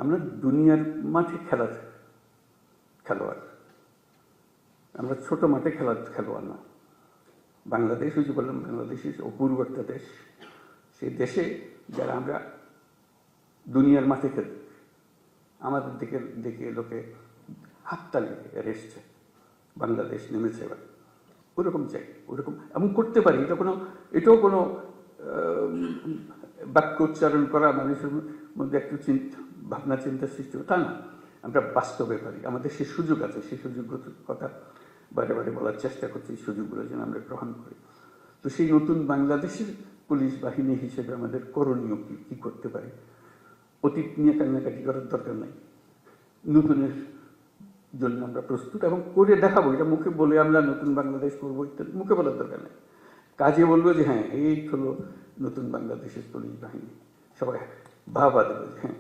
আমরা দুনিয়ার মাঠে খেলার খেলোয়াড়, আমরা ছোট মাঠে খেলার খেলোয়াড় না। বাংলাদেশ, ওই যে বললাম, বাংলাদেশ অপূর্ব একটা দেশ। সেই দেশে যারা আমরা দুনিয়ার মাঠে খেলি, আমাদের দিকে দেখে লোকে হাততালি এসছে, বাংলাদেশ নেমেছে এবার। ওরকম চাই, ওরকম এমন করতে পারি। এটাও কোনো বাক্য উচ্চারণ করা মানুষের মধ্যে একটু ভাবনা চিন্তা সৃষ্টি, তা না। আমরা বাস্তবে পারি, আমাদের সে সুযোগ আছে। সেই সুযোগগুলোর কথা বারে বারে বলার চেষ্টা করছি, এই সুযোগগুলো যেন আমরা গ্রহণ করি। তো সেই নতুন বাংলাদেশের পুলিশ বাহিনী হিসেবে আমাদের করণীয় কি করতে পারি? অতীত নিয়ে কান্নাকাটি করার দরকার নাই, নতুনের জন্য আমরা প্রস্তুত এবং করে দেখাবো। এটা মুখে বলে আমরা নতুন বাংলাদেশ করবো ইত্যাদি মুখে বলার দরকার নেই, কাজে বলবো যে হ্যাঁ এই হলো নতুন বাংলাদেশের পুলিশ বাহিনী। সবাই ভাবা দেবে যে হ্যাঁ